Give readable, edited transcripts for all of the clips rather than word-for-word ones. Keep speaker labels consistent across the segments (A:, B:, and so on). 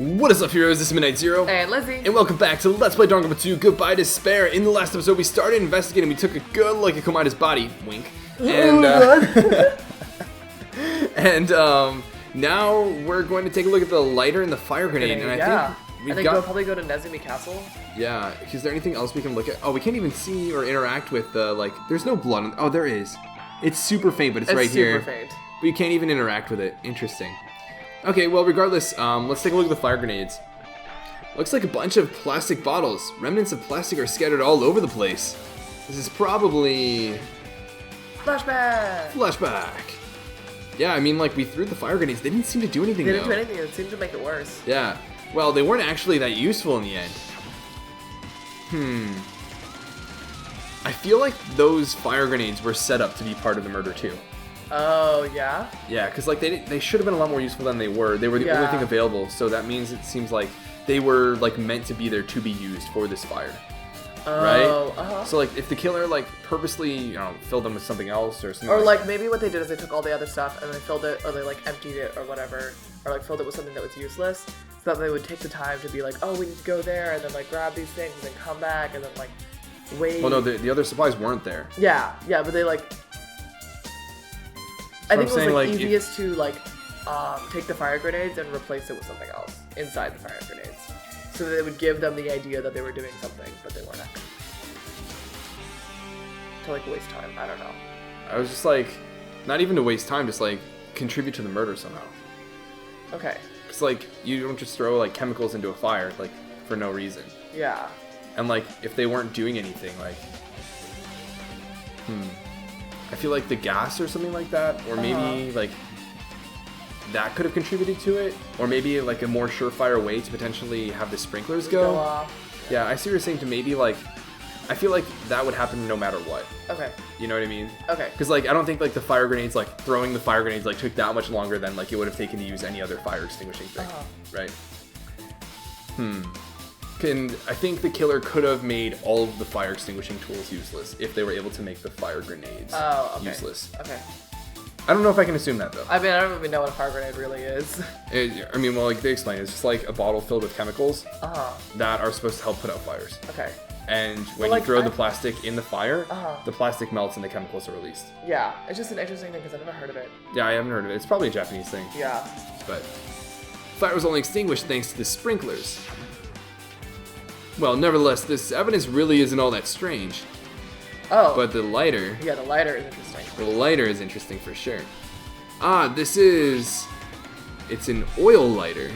A: What is up, heroes? This is Midnight Zero.
B: And Lizzie.
A: And welcome back to Let's Play Danganronpa 2 Goodbye Despair. In the last episode, we started investigating. We took a good look at Komaita's body. Wink. And, now we're going to take a look at the lighter and the fire grenade. And I think
B: we'll probably go to Nezumi Castle.
A: Yeah. Is there anything else we can look at? Oh, we can't even see or interact with the, there's no blood on... Oh, there is. It's super faint, but it's right here.
B: It's super faint.
A: But you can't even interact with it. Interesting. Okay, well, regardless, let's take a look at the fire grenades. Looks like a bunch of plastic bottles. Remnants of plastic are scattered all over the place. This is probably... Flashback! Yeah, I mean, we threw the fire grenades. They didn't seem to do anything,
B: They didn't do anything. It seemed to make it worse.
A: Yeah. Well, they weren't actually that useful in the end. I feel like those fire grenades were set up to be part of the murder, too.
B: Oh, yeah?
A: Yeah, because they should have been a lot more useful than they were. They were the only thing available, so that means it seems like they were meant to be there to be used for this fire.
B: Oh,
A: right?
B: Uh-huh.
A: So if the killer purposely filled them with something else or something.
B: Or maybe what they did is they took all the other stuff and they filled it, or they emptied it or whatever, or filled it with something that was useless, so that they would take the time to be oh, we need to go there and then grab these things and then come back and then wait.
A: Well, no, the other supplies weren't there.
B: Yeah, but they I think it was easiest to take the fire grenades and replace it with something else inside the fire grenades, so that it would give them the idea that they were doing something, but they weren't actually. To waste time. I don't know.
A: I was just not even to waste time, just contribute to the murder somehow.
B: Okay.
A: Because you don't just throw chemicals into a fire for no reason.
B: Yeah.
A: And if they weren't doing anything, I feel the gas or something like that, or maybe that could have contributed to it, or maybe a more surefire way to potentially have the sprinklers go
B: off.
A: Yeah, I see what you're saying. To maybe I feel that would happen no matter what.
B: Okay.
A: You know what I mean?
B: Okay.
A: Because I don't think the fire grenades, throwing the fire grenades took that much longer than it would have taken to use any other fire extinguishing thing, right? And I think the killer could have made all of the fire extinguishing tools useless if they were able to make the fire grenades useless.
B: Okay.
A: I don't know if I can assume that, though.
B: I mean, I don't even know what a fire grenade really is.
A: They explain it's just a bottle filled with chemicals that are supposed to help put out fires.
B: Okay.
A: And when you throw the plastic in the fire, the plastic melts and the chemicals are released.
B: Yeah, it's just an interesting thing because I've never heard of it.
A: Yeah, I haven't heard of it. It's probably a Japanese thing.
B: Yeah.
A: But fire was only extinguished thanks to the sprinklers. Well, nevertheless, this evidence really isn't all that strange.
B: Oh.
A: But the lighter...
B: Yeah, the lighter is interesting.
A: The lighter is interesting for sure. It's an oil lighter.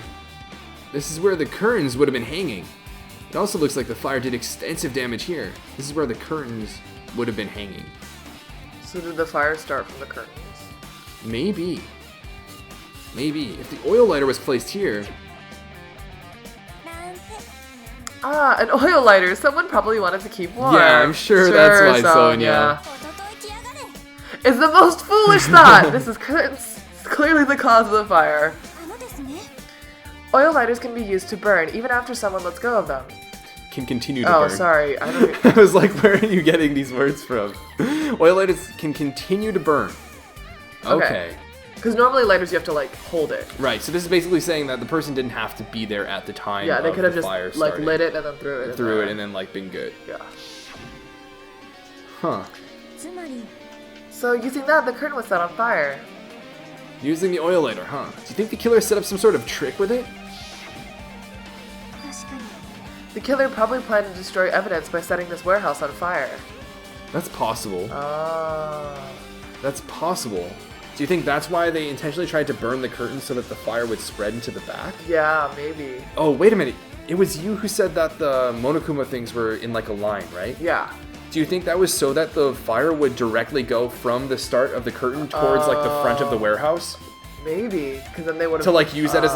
A: This is where the curtains would have been hanging. It also looks like the fire did extensive damage here. This is where the curtains would have been hanging.
B: So did the fire start from the curtains?
A: Maybe. If the oil lighter was placed here...
B: An oil lighter. Someone probably wanted to keep warm.
A: Yeah, I'm sure that's why, Sonia.
B: It's the most foolish thought. This is clearly the cause of the fire. Oil lighters can be used to burn even after someone lets go of them.
A: Can continue to burn.
B: Oh, sorry.
A: I was where are you getting these words from? Oil lighters can continue to burn. Okay.
B: Because normally lighters you have to hold it.
A: Right. So this is basically saying that the person didn't have to be there at the time.
B: Yeah, they could have just
A: fire
B: lit it and then threw it.
A: And then been good.
B: Yeah.
A: Huh.
B: So using that, the curtain was set on fire.
A: Using the oil lighter, huh? Do you think the killer set up some sort of trick with it?
B: The killer probably planned to destroy evidence by setting this warehouse on fire.
A: That's possible.
B: Oh.
A: That's possible. Do you think that's why they intentionally tried to burn the curtain so that the fire would spread into the back?
B: Yeah, maybe.
A: Oh, wait a minute. It was you who said that the Monokuma things were in a line, right?
B: Yeah.
A: Do you think that was so that the fire would directly go from the start of the curtain towards the front of the warehouse?
B: Maybe, because then they would have
A: to use that as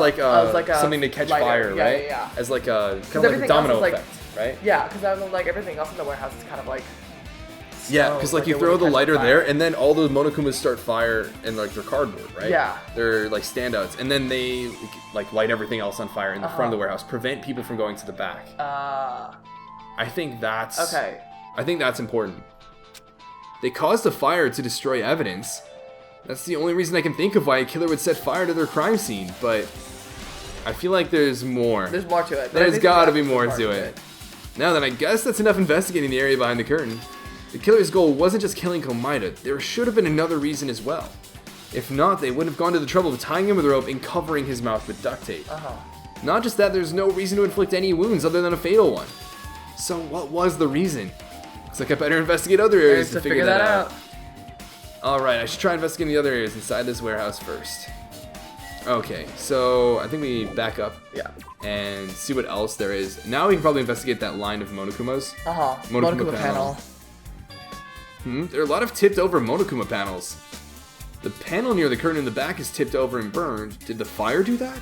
A: something to catch fire, right?
B: Yeah.
A: As a kind of a domino effect, right?
B: Yeah, because everything else in the warehouse is kind of
A: yeah, because you throw the lighter there, and then all the Monokumas start fire in their cardboard, right?
B: Yeah.
A: They're standouts, and then they light everything else on fire in the front of the warehouse, prevent people from going to the back. I think that's
B: okay.
A: I think that's important. They caused a fire to destroy evidence. That's the only reason I can think of why a killer would set fire to their crime scene, but I feel like there's more.
B: There's more to it.
A: There's gotta be more to it. Now then, I guess that's enough investigating the area behind the curtain. The killer's goal wasn't just killing Komaeda. There should have been another reason as well. If not, they wouldn't have gone to the trouble of tying him with a rope and covering his mouth with duct tape. Not just that, there's no reason to inflict any wounds other than a fatal one. So what was the reason? Looks like I better investigate other areas to figure that out. Alright, I should try investigating the other areas inside this warehouse first. Okay, so I think we back up and see what else there is. Now we can probably investigate that line of Monokumas.
B: Monokuma panel.
A: There are a lot of tipped over Monokuma panels. The panel near the curtain in the back is tipped over and burned. Did the fire do that?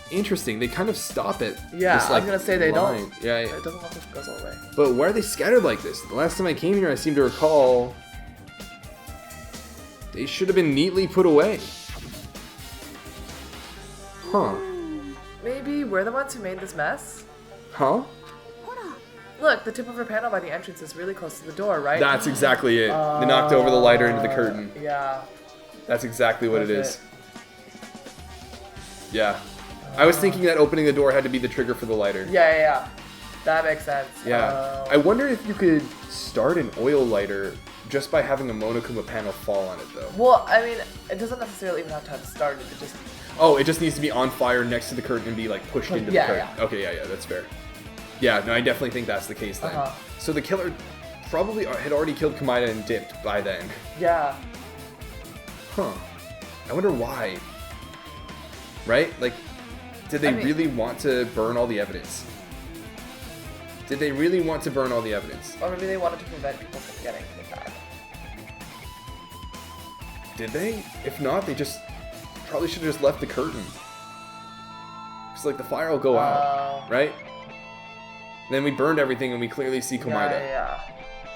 A: Interesting, they kind of stop it.
B: Yeah,
A: this,
B: I was gonna say they don't.
A: Yeah,
B: it doesn't look like it goes all the way.
A: But why are they scattered like this? The last time I came here, I seem to recall they should have been neatly put away. Huh.
B: Maybe we're the ones who made this mess?
A: Huh?
B: Look, the tip of her panel by the entrance is really close to the door, right?
A: That's exactly it. They knocked over the lighter into the curtain.
B: Yeah.
A: That's exactly what it is. Yeah. I was thinking that opening the door had to be the trigger for the lighter.
B: Yeah. That makes sense.
A: Yeah. I wonder if you could start an oil lighter just by having a Monokuma panel fall on it, though.
B: Well, I mean, it doesn't necessarily even have to have started. It just...
A: Oh, it just needs to be on fire next to the curtain and be, like, pushed into the curtain.
B: Yeah.
A: Okay, yeah, that's fair. Yeah, no, I definitely think that's the case then. So the killer probably had already killed Komaeda and dipped by then.
B: Yeah.
A: Huh. I wonder why. Right? Like, did they really want to burn all the evidence? Did they really want to burn all the evidence?
B: Or maybe they wanted to prevent people from getting it back.
A: Did they? If not, they just probably should have just left the curtain. Because, like, the fire will go out, right? Then we burned everything and we clearly see Komaeda.
B: Yeah.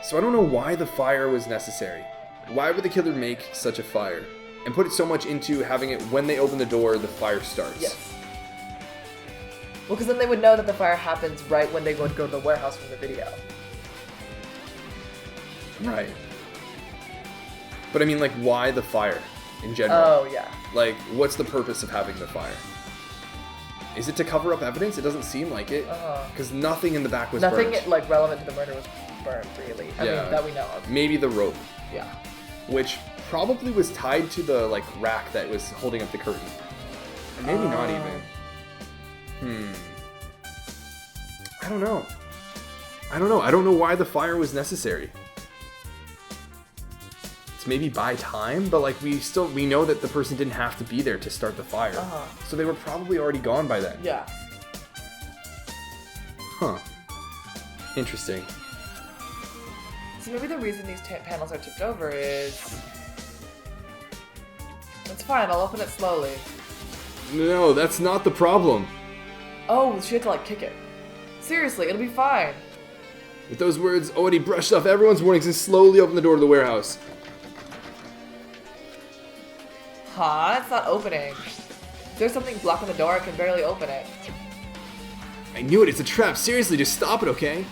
A: So I don't know why the fire was necessary. Why would the killer make such a fire? And put it so much into having it when they open the door, the fire starts.
B: Yes. Well, because then they would know that the fire happens right when they would go to the warehouse from the video.
A: Right. But I mean, like, why the fire in general?
B: Oh, yeah.
A: Like, what's the purpose of having the fire? Is it to cover up evidence? It doesn't seem like it. Because nothing in the back was
B: Nothing,
A: burnt.
B: like, relevant to the murder was burned, really. I mean, that we know of.
A: Maybe the rope.
B: Yeah.
A: Which probably was tied to the, like, rack that was holding up the curtain. Or maybe not even. I don't know. I don't know why the fire was necessary. It's maybe by time, but like we know that the person didn't have to be there to start the fire. So they were probably already gone by then.
B: Yeah.
A: Huh. Interesting.
B: So maybe the reason these panels are tipped over is... It's fine, I'll open it slowly.
A: No, that's not the problem.
B: Oh, she had to like kick it. Seriously, it'll be fine.
A: With those words, already brushed off everyone's warnings and slowly opened the door to the warehouse.
B: Huh? It's not opening. If there's something blocking the door, I can barely open it.
A: I knew it, it's a trap. Seriously, just stop it, okay?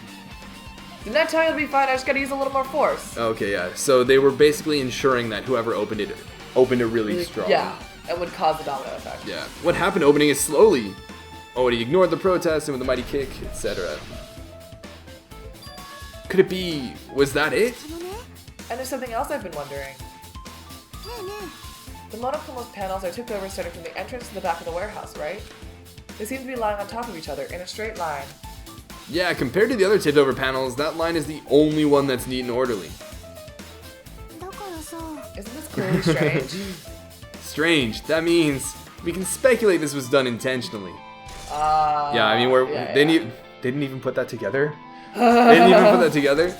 B: Didn't I tell you it'll be fine? I just gotta use a little more force.
A: Okay, yeah. So they were basically ensuring that whoever opened it really strong.
B: Yeah, and would cause a domino effect.
A: Yeah. What happened opening it slowly? Oh, he ignored the protest and with a mighty kick, etc. Could it be... was that it?
B: And there's something else I've been wondering. The Monokuma's panels are tipped over starting from the entrance to the back of the warehouse, right? They seem to be lying on top of each other in a straight line.
A: Yeah, compared to the other tipped over panels, that line is the only one that's neat and orderly.
B: Isn't this clearly strange?
A: Strange. That means we can speculate this was done intentionally. Yeah, I mean, they didn't even put that together. They didn't even put that together.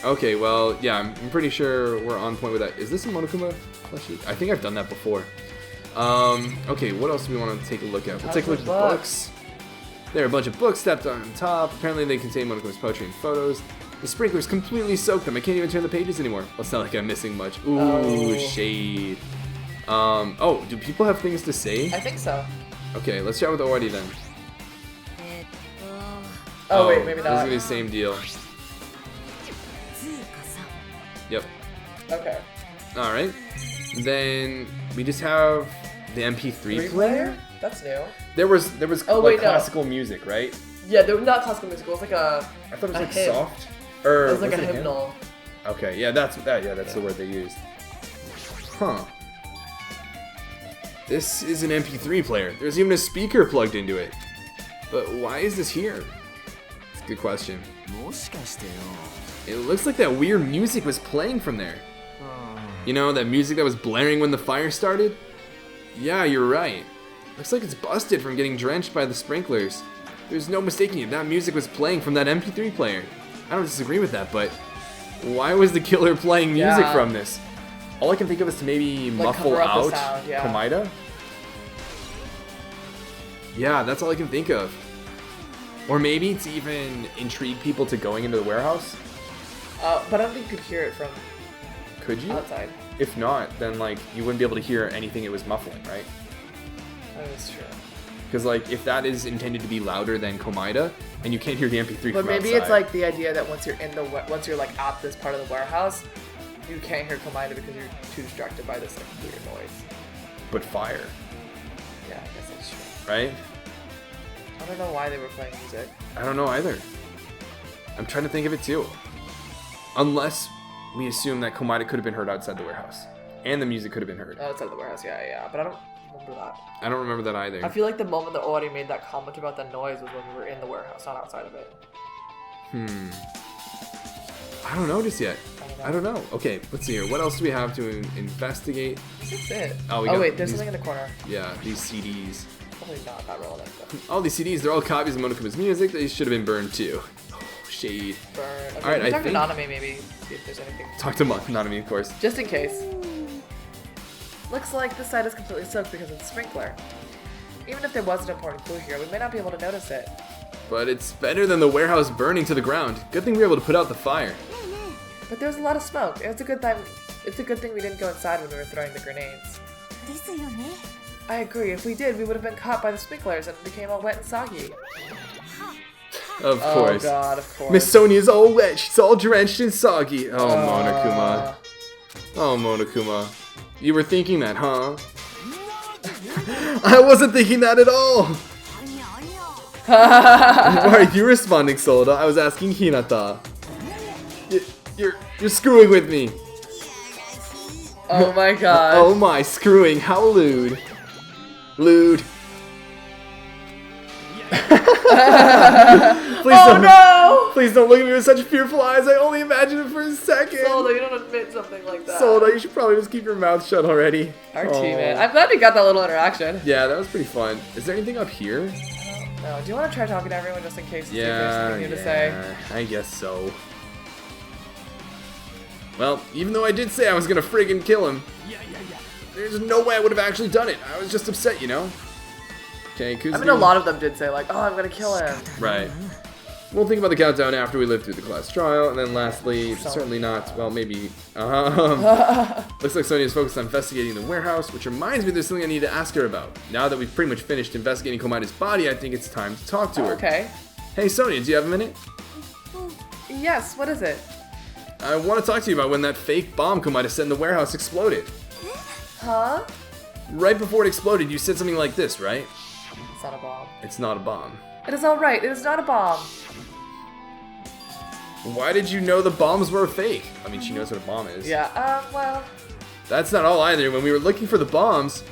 A: Okay, well, yeah, I'm pretty sure we're on point with that. Is this a Monokuma plushie? I think I've done that before. Okay, what else do we want to take a look at? We'll take a look at the books. There are a bunch of books stacked on top. Apparently they contain Monokuma's poetry and photos. The sprinklers completely soaked them. I can't even turn the pages anymore. Well, it's not like I'm missing much. Ooh, shade. Oh, do people have things to say?
B: I think so.
A: Okay, let's chat with Ori then.
B: Oh, wait, maybe not.
A: This is gonna be the same deal. Yep.
B: Okay.
A: Alright. Then we just have the MP3 player?
B: That's new.
A: There was
B: Oh,
A: like
B: wait, no.
A: classical music, right?
B: Yeah, they were not classical music. It was like a.
A: I thought it was
B: a
A: like
B: hymn.
A: soft. Or
B: It was like a
A: hymn?
B: hymnal.
A: Okay, yeah, that's the word they used. Huh. This is an MP3 player. There's even a speaker plugged into it. But why is this here? It's a good question. It looks like that weird music was playing from there. You know, that music that was blaring when the fire started? Yeah, you're right. Looks like it's busted from getting drenched by the sprinklers. There's no mistaking it. That music was playing from that MP3 player. I don't disagree with that, but why was the killer playing music from this? All I can think of is to maybe
B: Like
A: muffle
B: cover up the
A: out
B: sound, yeah.
A: Komaida. Yeah, that's all I can think of. Or maybe to even intrigue people to going into the warehouse.
B: But I don't think you could hear it from
A: Could you?
B: outside.
A: If not, then like you wouldn't be able to hear anything it was muffling, right?
B: That is true.
A: Because like if that is intended to be louder than Komaida, and you can't hear the MP3
B: But
A: from
B: maybe
A: outside.
B: it's like the idea that once you're like at this part of the warehouse, you can't hear Komaida because you're too distracted by this like weird noise.
A: But fire,
B: Yeah, I guess that's true.
A: right?
B: I don't know why they were playing music.
A: I don't know either. I'm trying to think of it too. Unless we assume that Komaida could have been heard outside the warehouse. And the music could have been heard.
B: Outside of the warehouse, yeah. But I don't remember that.
A: I don't remember that either.
B: I feel like the moment that Ori made that comment about the noise was when we were in the warehouse, not outside of it.
A: I don't know just yet.
B: I don't know.
A: Okay, let's see here. What else do we have to investigate?
B: That's it.
A: Oh, we
B: Oh
A: got
B: wait, there's
A: these-
B: something in the corner.
A: Yeah, these CDs.
B: Probably not that relevant, but
A: All these CDs, they're all copies of Monokuma's music. They should have been burned too. Oh, shade.
B: burn. Okay,
A: Alright,
B: we
A: I
B: talk to
A: think-
B: Nanami maybe, see if there's anything.
A: Talk to Nanami, of course.
B: Just in case. Looks like this side is completely soaked because of the sprinkler. Even if there was an important clue here, we may not be able to notice it.
A: But it's better than the warehouse burning to the ground. Good thing we were able to put out the fire.
B: But there was a lot of smoke. It's a good thing we didn't go inside when we were throwing the grenades. I agree. If we did, we would have been caught by the sprinklers and became all wet and soggy.
A: Of course.
B: Oh god, of course.
A: Miss Sonia's all wet. She's all drenched and soggy. Oh, Monokuma. Oh, Monokuma. You were thinking that, huh? I wasn't thinking that at all. Why are you responding, Solda? I was asking Hinata. You're screwing with me.
B: Oh my god.
A: Oh my, screwing. How lewd. Lewd. Please don't look at me with such fearful eyes. I only imagined it for a second.
B: Solda, you don't admit something like that.
A: Solda, you should probably just keep your mouth shut already.
B: RT,
A: Aw.
B: man. I'm glad we got that little interaction.
A: Yeah, that was pretty fun. Is there anything up here?
B: No, do you want to try talking to everyone just in case see if there's
A: Yeah,
B: something new to say?
A: I guess so. Well, even though I did say I was gonna friggin' kill him, there's no way I would have actually done it. I was just upset, you know? Okay, Kuzuki.
B: I mean, a lot of them did say, like, oh, I'm gonna kill him.
A: Right. We'll think about the countdown after we live through the class trial, and then lastly, certainly not, well, maybe, looks like Sonia is focused on investigating the warehouse, which reminds me there's something I need to ask her about. Now that we've pretty much finished investigating Komaida's body, I think it's time to talk to her.
B: Okay.
A: Hey, Sonia, do you have a minute?
B: Yes, what is it?
A: I want to talk to you about when that fake bomb Komaida set in the warehouse exploded.
B: Huh?
A: Right before it exploded, you said something like this, right?
B: It's not a bomb.
A: It's not a bomb.
B: It is alright, it is not a bomb.
A: Why did you know the bombs were fake? I mean, she knows what a bomb is.
B: Yeah, well...
A: That's not all either. When we were looking for the bombs,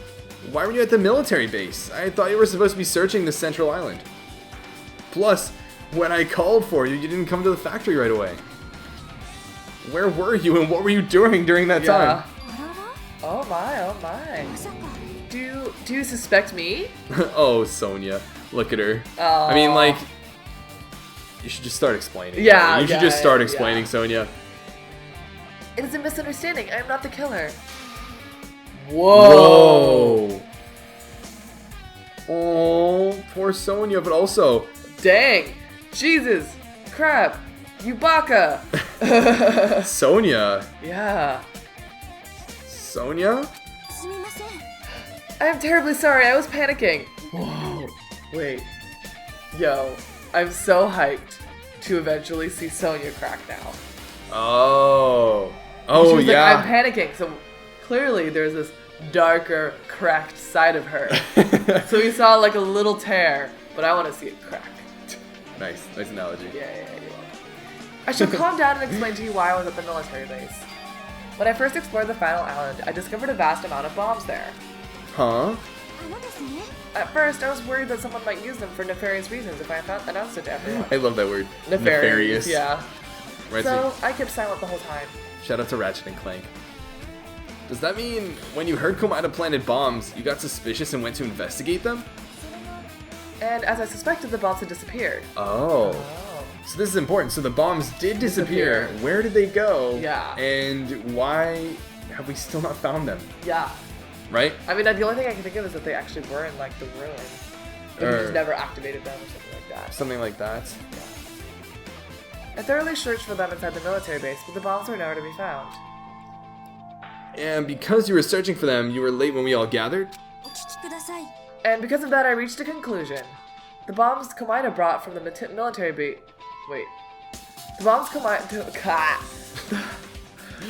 A: why were you at the military base? I thought you were supposed to be searching the central island. Plus, when I called for you, you didn't come to the factory right away. Where were you and what were you doing during that time?
B: Oh my. Do you suspect me?
A: Oh, Sonia. Look at her.
B: Aw.
A: I mean, like, you should just start explaining.
B: Yeah,
A: You should
B: yeah,
A: just start
B: yeah.
A: explaining, Sonia.
B: It is a misunderstanding. I am not the killer. Whoa.
A: Oh, poor Sonia, but also...
B: Dang. Jesus. Crap. You baka.
A: Sonia.
B: Yeah.
A: Sonia?
B: I am terribly sorry. I was panicking. Whoa. Wait. Yo. I'm so hyped to eventually see Sonia crack now.
A: Oh.
B: She
A: Oh,
B: was
A: yeah.
B: like, I'm panicking. So clearly there's this darker, cracked side of her. So we saw like a little tear, but I want to see it crack.
A: Nice analogy.
B: Yeah, you will. I shall calm down and explain to you why I was at the military base. When I first explored the final island, I discovered a vast amount of bombs there.
A: Huh?
B: At first, I was worried that someone might use them for nefarious reasons if I announced it to everyone.
A: I love that word.
B: Nefarious. Yeah.
A: Right,
B: so I kept silent the whole time.
A: Shout out to Ratchet and Clank. Does that mean when you heard Komida planted bombs, you got suspicious and went to investigate them?
B: And as I suspected, the bombs had disappeared.
A: Oh. So this is important. So the bombs did disappear. Where did they go?
B: Yeah.
A: And why have we still not found them?
B: Yeah.
A: Right?
B: I mean, the only thing I can think of is that they actually were in, like, the ruin. But he just never activated them or something like that.
A: Something like that.
B: Yeah. I thoroughly searched for them inside the military base, but the bombs were nowhere to be found.
A: And because you were searching for them, you were late when we all gathered?
B: And because of that, I reached a conclusion. The bombs Komida brought from the military base... Wait. The bombs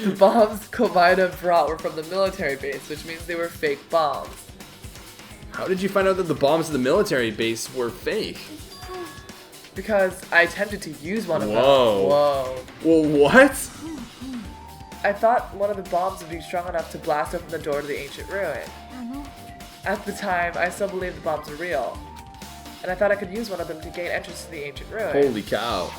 B: The bombs Komida brought were from the military base, which means they were fake bombs.
A: How did you find out that the bombs at the military base were fake?
B: Because I attempted to use one of them.
A: Whoa. Well, what?
B: I thought one of the bombs would be strong enough to blast open the door to the ancient ruin. At the time, I still believed the bombs were real. And I thought I could use one of them to gain entrance to the ancient ruin.
A: Holy cow.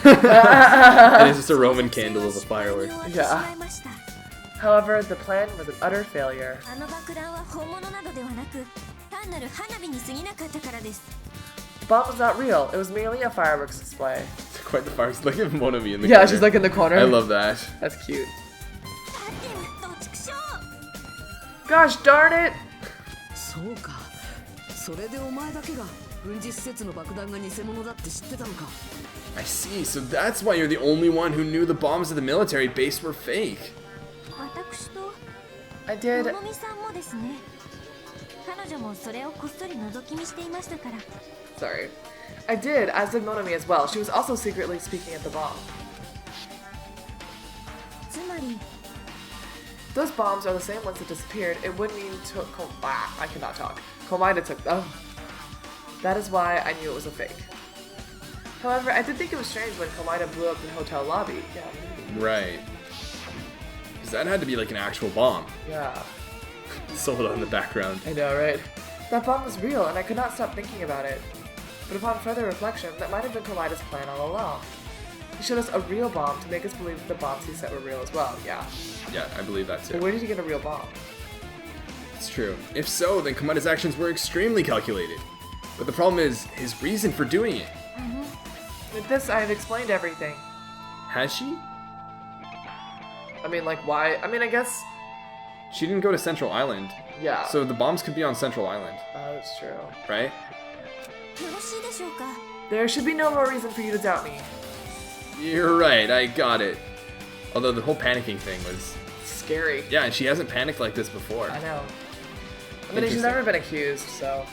A: And it's just a Roman candle as a firework.
B: Yeah. However, the plan was an utter failure. The bomb was not real. It was merely a fireworks display.
A: Quite the fireworks. Look at Monokuma in the corner.
B: Yeah, she's like in the corner.
A: I love that.
B: That's cute. Gosh darn it!
A: I see, so that's why you're the only one who knew the bombs at the military base were fake.
B: I did. Sorry. I did, as did Monami as well. She was also secretly speaking at the bomb. Those bombs are the same ones that disappeared. It would mean I cannot talk. Komida took them. That is why I knew it was a fake. However, I did think it was strange when Komida blew up the hotel lobby. Yeah.
A: Right. Because that had to be like an actual bomb.
B: Yeah.
A: Solo in the background.
B: I know, right? That bomb was real, and I could not stop thinking about it. But upon further reflection, that might have been Komida's plan all along. He showed us a real bomb to make us believe that the bombs he set were real as well, yeah.
A: Yeah, I believe that too.
B: But where did he get a real bomb?
A: It's true. If so, then Komida's actions were extremely calculated. But the problem is his reason for doing it.
B: With this, I have explained everything.
A: Has she?
B: I mean, like, why? I mean, I guess...
A: She didn't go to Central Island.
B: Yeah.
A: So the bombs could be on Central Island.
B: Oh, that's true.
A: Right?
B: There should be no more reason for you to doubt me.
A: You're right, I got it. Although the whole panicking thing was...
B: Scary.
A: Yeah, and she hasn't panicked like this before.
B: I know. I mean, she's never been accused, so...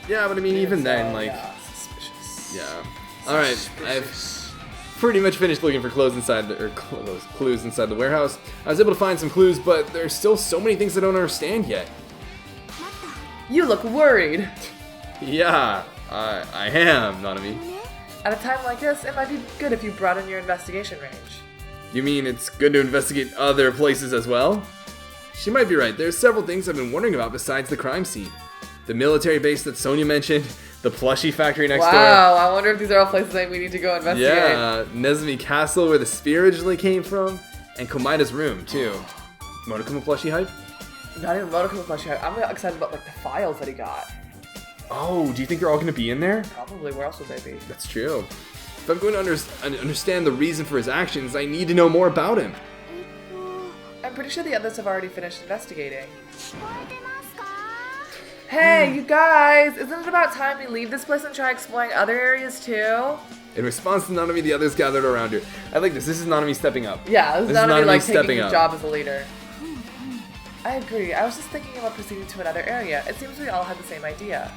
A: Yeah, but I mean, even then, like...
B: Yeah, suspicious.
A: Yeah. Alright, I've pretty much finished looking for clues inside the warehouse. I was able to find some clues, but there's still so many things I don't understand yet.
B: You look worried.
A: Yeah, I am, Nanami.
B: At a time like this, it might be good if you broaden your investigation range.
A: You mean it's good to investigate other places as well? She might be right. There's several things I've been wondering about besides the crime scene. The military base that Sonia mentioned, the Plushie factory next door.
B: Wow, I wonder if these are all places that we need to go investigate.
A: Yeah, Nezumi Castle where the spear originally came from, and Komida's room too. Monokuma Plushie hype?
B: Not even Monokuma Plushie hype. I'm excited about like the files that he got.
A: Oh, do you think they're all going to be in there?
B: Probably. Where else would they be?
A: That's true. If I'm going to understand the reason for his actions, I need to know more about him.
B: I'm pretty sure the others have already finished investigating. Hey, you guys! Isn't it about time we leave this place and try exploring other areas too?
A: In response to Nanami, the others gathered around her. I like this. This is Nanami stepping up.
B: Yeah, this is Nanami like taking his
A: up.
B: job as a leader. I agree. I was just thinking about proceeding to another area. It seems we all had the same idea.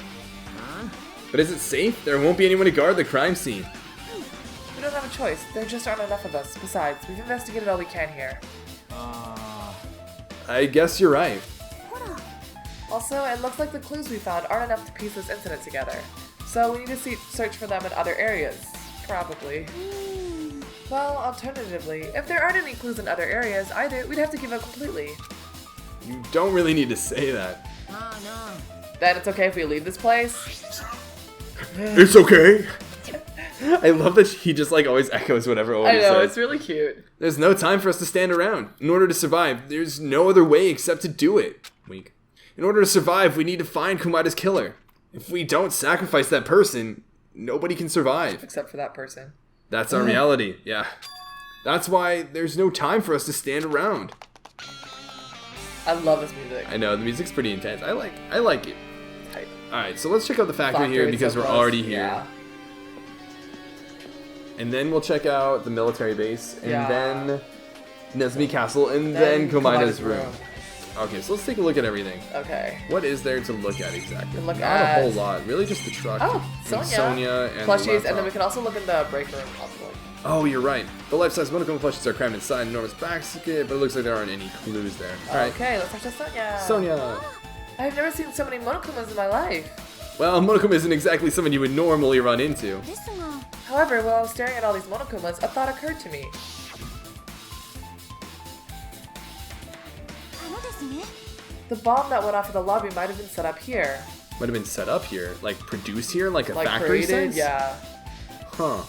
A: But is it safe? There won't be anyone to guard the crime scene.
B: We don't have a choice. There just aren't enough of us. Besides, we've investigated all we can here.
A: I guess you're right.
B: Also, it looks like the clues we found aren't enough to piece this incident together. So we need to search for them in other areas. Probably. Well, alternatively, if there aren't any clues in other areas either, we'd have to give up completely.
A: You don't really need to say that.
B: Then it's okay if we leave this place?
A: It's okay. I love that he just like always echoes whatever Oda
B: I know,
A: says.
B: it's really cute.
A: There's no time for us to stand around. In order to survive, there's no other way except to do it. Wink. In order to survive, we need to find Kumaida's killer. If we don't sacrifice that person, nobody can survive.
B: Except for that person.
A: That's our reality, yeah. That's why there's no time for us to stand around.
B: I love this music.
A: I know, the music's pretty intense. I like it.
B: Tight.
A: Alright, so let's check out the factory here
B: Factory's
A: because
B: so
A: we're
B: close.
A: already here.
B: Yeah.
A: And then we'll check out the military base, and
B: Yeah.
A: then Nezumi Castle, and then Komaida's room. Okay, so let's take a look at everything.
B: Okay.
A: What is there to look at exactly?
B: Look
A: Not
B: at-
A: a whole lot. Really just the truck.
B: Oh,
A: and
B: Sonia.
A: Sonia and
B: Plushies,
A: the
B: and then we
A: laptop.
B: can also look in the break room possibly.
A: Oh, you're right. The life-size Monokuma plushies are crammed inside an enormous basket, but it looks like there aren't any clues there. Alright.
B: Okay, let's talk to Sonia.
A: Sonia.
B: I've never seen so many Monokumas in my life.
A: Well, Monokuma isn't exactly someone you would normally run into.
B: However, while I was staring at all these Monokumas, a thought occurred to me. The bomb that went off in the lobby might have been set up here.
A: Might have been set up here. Like, produced here? Like a
B: Like
A: factory
B: created,
A: sense?
B: yeah.
A: Huh.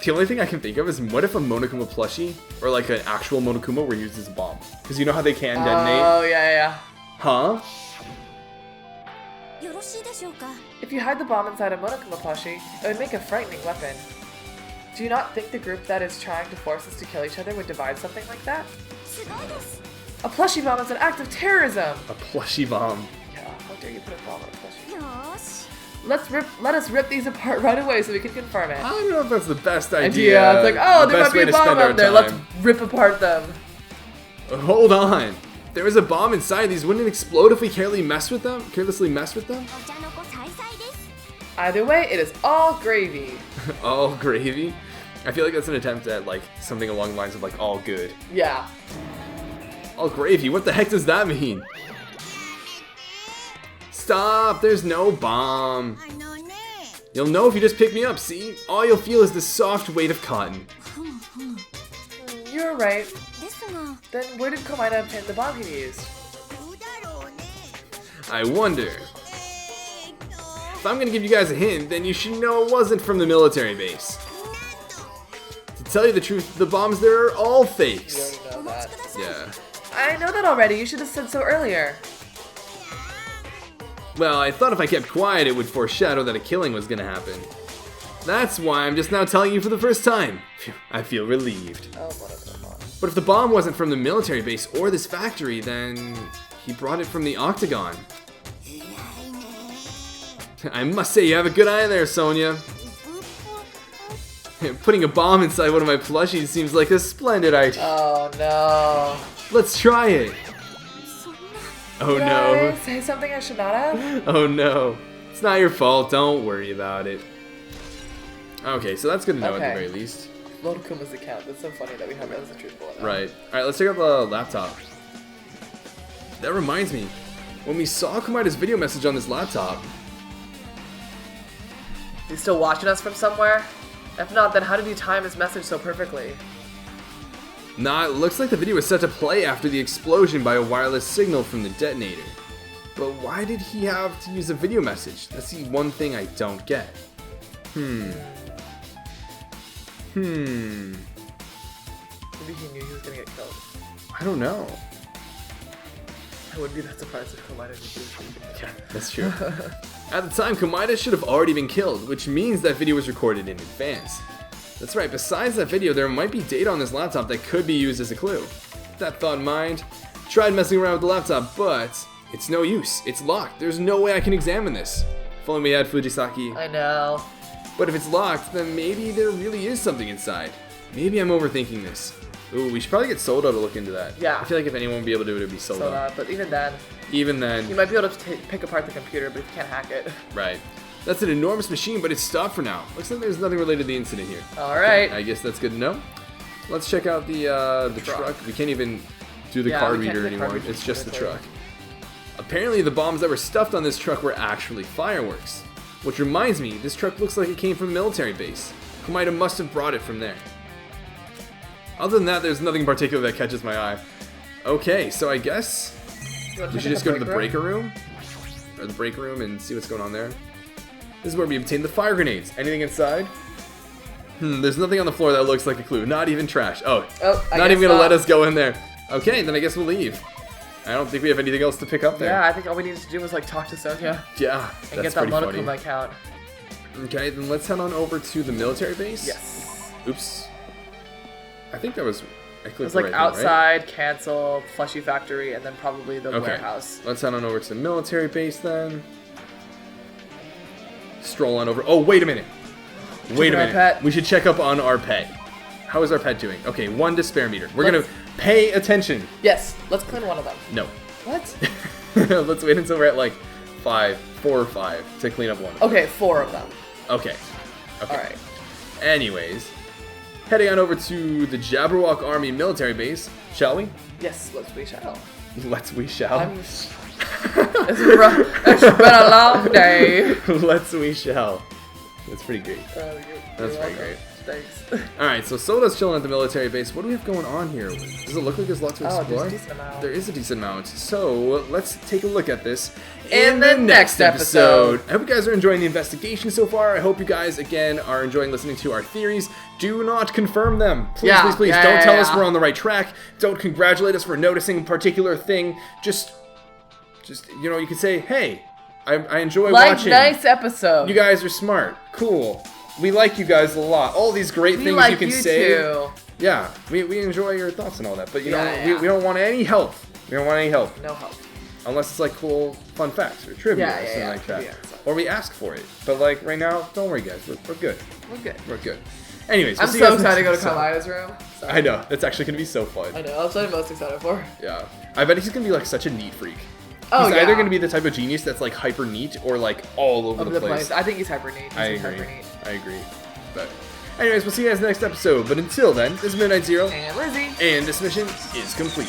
A: The only thing I can think of is what if a Monokuma plushie, or like an actual Monokuma, were used as a bomb? Because you know how they can detonate?
B: Oh, yeah.
A: Huh?
B: If you hide the bomb inside a Monokuma plushie, it would make a frightening weapon. Do you not think the group that is trying to force us to kill each other would devise something like that? A plushie bomb is an act of terrorism!
A: A plushie bomb.
B: Yeah, how dare you put a bomb on a plushie? Let us rip these apart right away so we can confirm it.
A: I don't know if that's the best idea.
B: It's like, oh,
A: The
B: there
A: best
B: might be
A: way
B: a
A: to
B: bomb
A: spend our
B: up there. Let's
A: time.
B: rip apart them.
A: Hold on. If there was a bomb inside these, wouldn't it explode if we carelessly mess with them?
B: Either way, it is all gravy.
A: All gravy? I feel like that's an attempt at like something along the lines of like all good.
B: Yeah.
A: All gravy? What the heck does that mean? Stop! There's no bomb. You'll know if you just pick me up, see? All you'll feel is the soft weight of cotton.
B: You're right. Then where did Komaida obtain the bomb he used?
A: I wonder. If I'm gonna give you guys a hint, then you should know it wasn't from the military base. To tell you the truth, the bombs there are all
B: You
A: fakes.
B: already know that.
A: Yeah.
B: I know that already. You should have said so earlier.
A: Well, I thought if I kept quiet, it would foreshadow that a killing was gonna happen. That's why I'm just now telling you for the first time. Phew, I feel relieved.
B: Oh, Monokuma.
A: But if the bomb wasn't from the military base or this factory, then he brought it from the Octagon. I must say, you have a good eye there, Sonia. Putting a bomb inside one of my plushies seems like a splendid idea.
B: Oh no.
A: Let's try it. Oh
B: Did I
A: no.
B: say something I should not have?
A: Oh no. It's not your fault. Don't worry about it. Okay, so that's good to know at the
B: Okay.
A: very least.
B: Monokuma's account. That's so funny that we have that as a truthful one.
A: Right. Alright, let's check out the laptop. That reminds me. When we saw Komaida's video message on this laptop,
B: He's still watching us from somewhere? If not, then how did he time his message so perfectly?
A: nah, it looks like the video was set to play after the explosion by a wireless signal from the detonator. But why did he have to use a video message? That's the one thing I don't get.
B: Maybe he knew he was gonna get killed.
A: I don't know.
B: I wouldn't be that surprised if Komaida did.
A: Yeah, that's true. At the time, Komaida should have already been killed, which means that video was recorded in advance. That's right, besides that video, there might be data on this laptop that could be used as a clue. With that thought in mind, tried messing around with the laptop, but it's no use. It's locked. There's no way I can examine this. If only we had Fujisaki.
B: I know.
A: But if it's locked, then maybe there really is something inside. Maybe I'm overthinking this. Ooh, we should probably get Soda to look into that.
B: Yeah.
A: I feel like if anyone would be able to do it, it'd be Soda.
B: So, but even then,
A: Even then,
B: you might be able to pick apart the computer, but you can't hack it.
A: right. That's an enormous machine, but it's stopped for now. Looks like there's nothing related to the incident here.
B: All right.
A: I guess that's good to know. Let's check out the truck. We can't even do the
B: Yeah,
A: card
B: we can't
A: reader
B: do the card
A: anymore.
B: reader
A: It's just the
B: specifically.
A: truck. Apparently, the bombs that were stuffed on this truck were actually fireworks. Which reminds me, this truck looks like it came from a military base. Komaeda must have brought it from there. Other than that, there's nothing in particular that catches my eye. Okay, so I guess we should just go to the breaker room? Or the break room and see what's going on there. This is where we obtain the fire grenades. Anything inside? There's nothing on the floor that looks like a clue. Not even trash. Oh, not even gonna let us go in there. Okay, then I guess we'll leave. I don't think we have anything else to pick up there.
B: Yeah, I think all we needed to do was like talk to Sonia.
A: Yeah,
B: And
A: that's
B: get that
A: pretty funny.
B: Monokuma account.
A: Okay, then let's head on over to the military base.
B: Yes.
A: Oops. I think that was... I clicked
B: It was
A: the
B: like
A: right thing, right?
B: outside, cancel, Plushie factory, and then probably the
A: Okay.
B: warehouse.
A: Let's head on over to the military base then. Stroll on over. Oh, wait a minute. Wait a
B: our
A: minute.
B: pet.
A: We should check up on our pet. How is our pet doing? Okay, 1 despair meter. We're going to pay attention.
B: Yes, let's clean one of them.
A: No.
B: What?
A: Let's wait until we're at like 4 or 5 to clean up one of them.
B: Okay, 4 of them.
A: Okay. Okay.
B: Alright.
A: Anyways, heading on over to the Jabberwock Army military base, shall we?
B: Yes, we shall.
A: We shall.
B: It's been a long day.
A: We shall. That's pretty great. That's pretty great.
B: Thanks.
A: Alright, so Soda's chilling at the military base. What do we have going on here? Does it look like there's lots to explore?
B: There's a decent amount.
A: There is a decent amount. So let's take a look at this
B: In the next episode.
A: I hope you guys are enjoying the investigation so far. I hope you guys, again, are enjoying listening to our theories. Do not confirm them. Please,
B: Yeah.
A: please, please.
B: Yeah,
A: Don't
B: yeah,
A: tell
B: yeah.
A: us we're on the right track. Don't congratulate us for noticing a particular thing. Just you know, you could say, hey, I enjoy watching.
B: Nice episode.
A: You guys are smart. Cool. We like you guys a lot. All these great
B: we
A: things
B: like
A: you can say.
B: Too.
A: Yeah, we enjoy your thoughts and all that. But you know,
B: Yeah.
A: we don't want any help. We don't want any help.
B: No help.
A: Unless it's like cool fun facts or trivia or something like that. Or we ask for it. But like right now, don't worry guys. We're good.
B: We're good.
A: We're good. Anyways,
B: I'm
A: we'll see you
B: so
A: guys
B: excited to go to
A: next episode.
B: Kamaida's room. Sorry.
A: I know. That's actually going to be so fun.
B: I know. That's what I'm most excited for.
A: Yeah. I bet he's going to be like such a neat freak.
B: Oh,
A: He's
B: yeah.
A: either going to be the type of genius that's like hyper neat or like all over the place.
B: I think he's hyper neat.
A: I agree. But anyways, we'll see you guys next episode. But until then, this is Midnight Zero.
B: And Lizzie.
A: And this mission is complete.